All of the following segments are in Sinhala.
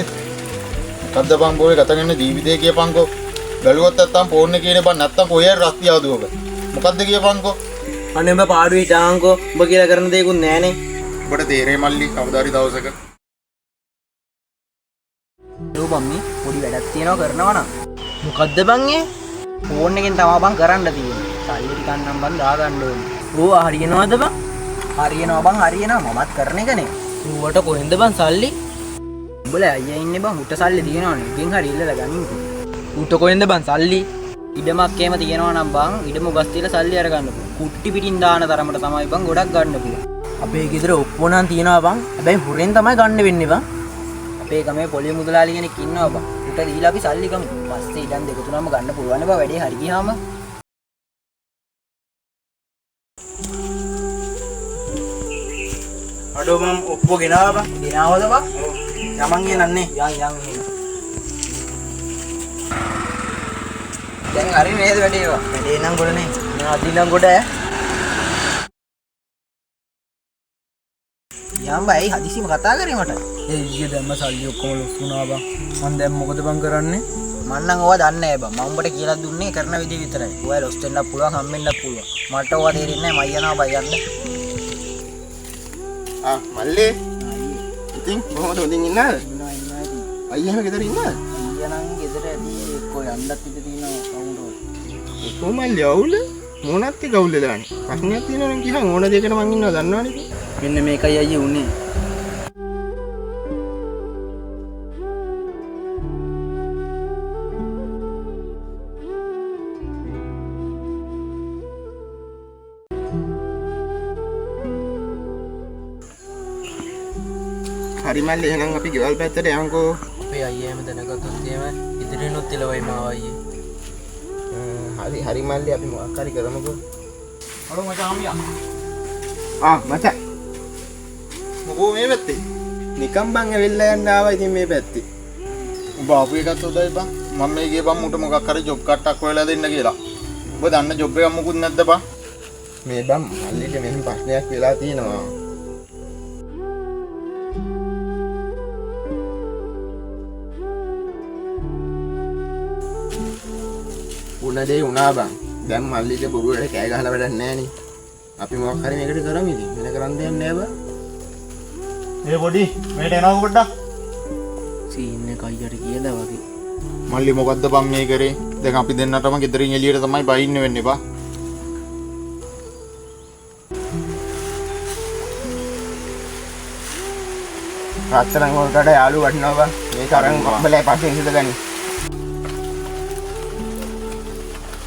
මොකද්ද බං බෝලේ ගත කරන ජීවිතේ කියපන්කෝ. බැලුවොත් නැත්තම් ෆෝන් එකේ ඉන්නේ බං නැත්තම් කොහේ හරි රස්තියවද ඔබ. මොකද්ද කියපන්කෝ. අනේ උඹ පාඩු හිටාන්කෝ. උඹ කියලා කරන දේකුත් නෑනේ. ඔබට තේරෙයි මල්ලි කවදාරි දවසක. ලෝ බම්මි පොඩි වැඩක් තියෙනවා කරනවා නම්. මොකද්ද බං ඒ? ෆෝන් එකෙන් තමයි බං කරන්න තියෙන්නේ. සල්ලි ටිකක් නම් බං දාගන්න ඕනේ. ඕවා හරියනවද බං? හරියනවා බං හරියනවා මමත් කරන එකනේ. ඌවට කොහෙන්ද බං සල්ලි? උඹලා අයියා ඉන්නේ බං උට සල්ලි තියෙනවනේ. ඉතින් හරි ඉල්ලලා ගනින්කෝ. ඌට කොහෙන්ද බං සල්ලි? ඉඩමක් එහෙම තියෙනවා නම් බං ඉඩම උගස් තියලා සල්ලි අරගන්න පුළුවන්. කුට්ටි පිටින් දාන තරමට තමයි බං ගොඩක් ගන්න පුළුවන්. අපේ ගෙදර ඔක්කොම නම් තියෙනවා බං. හැබැයි හුරෙන් තමයි ගන්න වෙන්නේ බං. අපේ ගමේ පොලිය මුදලාලි කෙනෙක් ඉන්නවා බං. ඌට දීලා අපි සල්ලි ගමු. පස්සේ ඉඩම් දෙක තුනම ගන්න පුළුවන් බං වැඩේ හරි ගියාම. අඩෝ මම ඔප්පෝ ගෙනාවා බං. ගෙනාවද බං? ඔව්. යමන් ගෙනන්නේ. යන් එහෙම. දැන් හරි නේද වැඩේ ඒවා? වැඩේ නම් ගොඩනේ. අද නම් ගොඩ ඈ. යම් බයි හදිසියම කතා කරේ මට. ඒ ඊයේ දැම්ම සල්ලි ඔක්කොම ලොස් වුණා බං. මං දැන් මොකද බං කරන්නේ? මං නම් ඕවා දන්නේ නැහැ බං. මම උඹට කියලා දුන්නේ කරන විදිහ විතරයි. ඔයා ලොස් වෙන්නත් පුළුවන් හම්බෙන්නත් පුළුවන්. මට ඕවා තේරෙන්නේ නැහැ. මම යනවා බයි යන්න. මල්ලි. ඉතින් කොහොමද හොඳින් ඉන්නවද? අයියා ගෙදර ඉන්නවද? අයියා නම් ගෙදර ඇදී එක්කෝ යන්නත් ඉඳ තියෙනවා කවුරුද? කොහොමද අවුල? මොනත් ටික අවුල් වෙලානේ. ප්‍රශ්නයක් තියෙනවා නම් කියහන් ඕන දෙයකට මං ඉන්නවා දන්නවනේ. මෙන්න මේකයි අයියේ උනේ. හරි මල්ලි එහෙනම් අපි ගෙවල් පැත්තට යන්කෝ. අපේ අයියාම දැනගත්තොත් එහෙම ඉදිරියනොත් එළවයි මාව අයියේ. හරි මල්ලි අපි මොකක් හරි කරමුකෝ. හලෝ මචං අමියා. මචං. මොකෝ මේ පැත්තේ? නිකම් බං ඇවිල්ලා යන්න ආවා ඉතින් මේ පැත්තේ. උඹ ආපු එකත් හොඳයි බං. මම මේ ගියේ බං උට මොකක් හරි ජොබ් කට්ටක් හොයලා දෙන්න කියලා. උඹ දන්න ජොබ් එකක් මොකුත් නැද්ද බං? මේ බං මල්ලිට මෙහෙම ප්‍රශ්නයක් වෙලා තියෙනවා. උනදේ උනා බං. දැන් මල්ලිට බොරුවට කෑ ගහලා වැඩක් නැහැ නේ. අපි මොකක් හරි මේකට කරමු ඉතින්. වෙන කරන් දෙයක් නැහැ බං. මේ පොඩි මේට එනවා පොඩ්ඩක්. සීන් එක අයියට කියලා වගේ. මල්ලි මොකද්ද බං මේ කරේ? දැන් අපි දෙන්නටම ගෙදරින් එළියට තමයි බයින්න වෙන්නේ බං. රත්තරන් වලට යාළු වටිනවා බං. මේක අරන් බබලයි පස්සේ ඉඳ ගනි.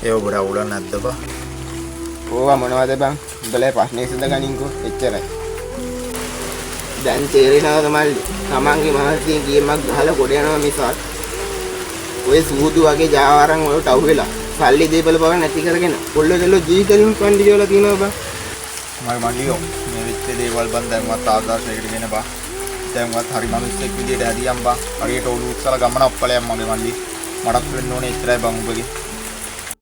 ඒ ඔබට අවුල නැද්ද බං? ඕවා මොනවද බං? උඹලා ප්‍රශ්නේ ඉඳ ගනින්කෝ. එච්චරයි. දැන් තේරෙනවද මල්ලි? තමන්ගේ මනසින් ගේමක් ගහලා ගොඩ යනවා මිසක් ඔය සූදු වගේ ජාවාරම් වලට අවු වෙලා සල්ලි දීපල බව නැති කරගෙන කොල්ල දෙල්ල ජීවිතෙම කණ්ඩි කියලා තියෙනවා බං. මම මල්ලියෝ මේ වෙච්ච දේවල් බං දැන්වත් ආදර්ශයකට ගෙන බං. දැන්වත් හරි මිනිස්සෙක් විදියට ඇදියම් බං. හරියට ඔලු උස්සලා ගමන අප්පලයක් මගේ මල්ලි. මටත් වෙන්න ඕනේ ඉතරයි බං උඹගේ.